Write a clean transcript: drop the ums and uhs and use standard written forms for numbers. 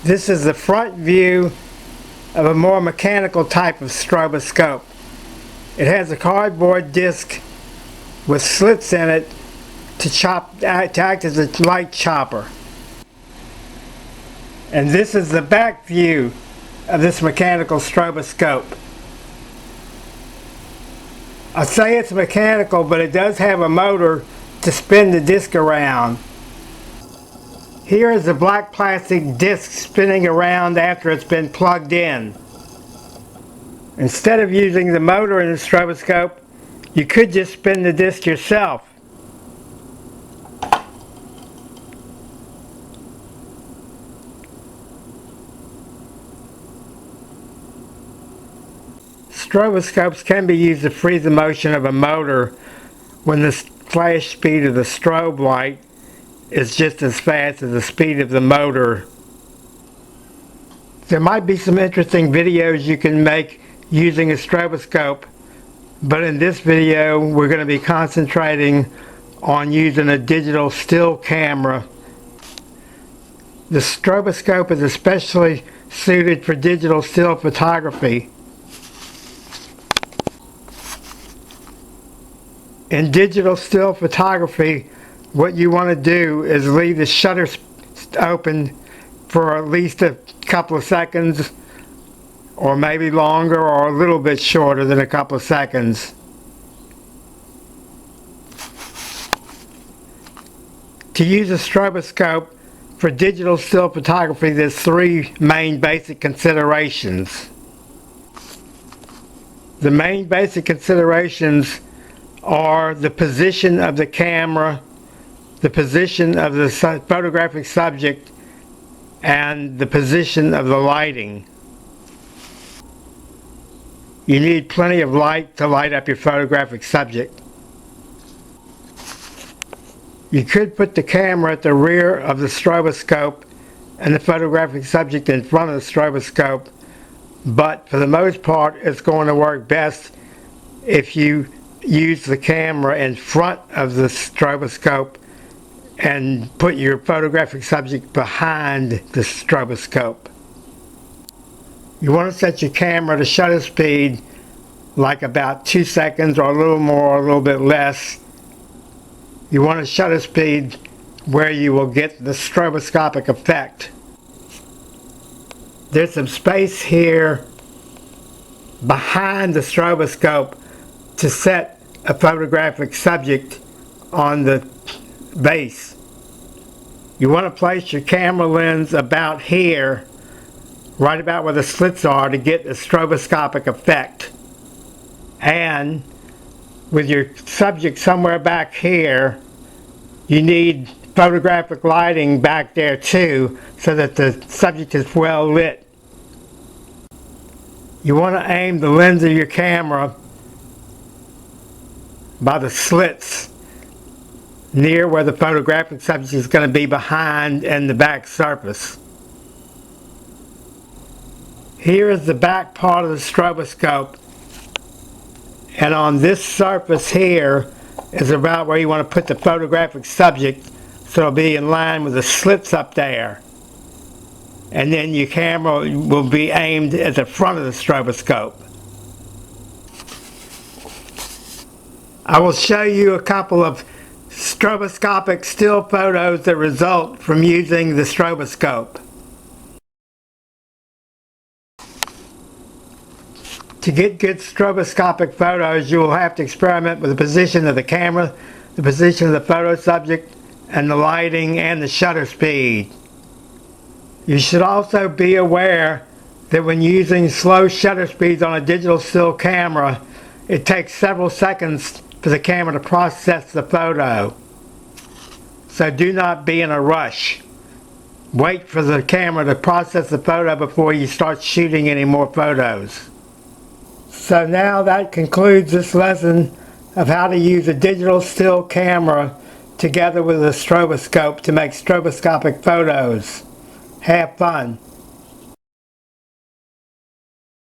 This is the front view of a more mechanical type of stroboscope. It has a cardboard disc with slits in it to act as a light chopper. And this is the back view of this mechanical stroboscope. I say it's mechanical, but it does have a motor to spin the disc around. Here is the black plastic disc spinning around after it's been plugged in. Instead of using the motor in the stroboscope, you could just spin the disc yourself. Stroboscopes can be used to freeze the motion of a motor when the flash speed of the strobe light is just as fast as the speed of the motor. There might be some interesting videos you can make using a stroboscope, but in this video we're going to be concentrating on using a digital still camera. The stroboscope is especially suited for digital still photography. In digital still photography, what you want to do is leave the shutter open for at least a couple of seconds, or maybe longer, or a little bit shorter than a couple of seconds. To use a stroboscope for digital still photography, there's three main basic considerations. The main basic considerations are the position of the camera, the position of the photographic subject, and the position of the lighting. You need plenty of light to light up your photographic subject. You could put the camera at the rear of the stroboscope and the photographic subject in front of the stroboscope, but for the most part it's going to work best if you use the camera in front of the stroboscope and put your photographic subject behind the stroboscope. You want to set your camera to shutter speed like about 2 seconds, or a little more or a little bit less. You want a shutter speed where you will get the stroboscopic effect. There's some space here behind the stroboscope to set a photographic subject on the base. You want to place your camera lens about here, right about where the slits are, to get the stroboscopic effect. And with your subject somewhere back here, you need photographic lighting back there too, so that the subject is well lit. You want to aim the lens of your camera by the slits near where the photographic subject is going to be behind and the back surface. Here is the back part of the stroboscope, and on this surface here is about where you want to put the photographic subject, so it'll be in line with the slits up there. And then your camera will be aimed at the front of the stroboscope. I will show you a couple of stroboscopic still photos that result from using the stroboscope. To get good stroboscopic photos, you will have to experiment with the position of the camera, the position of the photo subject, and the lighting and the shutter speed. You should also be aware that when using slow shutter speeds on a digital still camera, it takes several seconds for the camera to process the photo. So do not be in a rush. Wait for the camera to process the photo before you start shooting any more photos. So now that concludes this lesson of how to use a digital still camera together with a stroboscope to make stroboscopic photos. Have fun.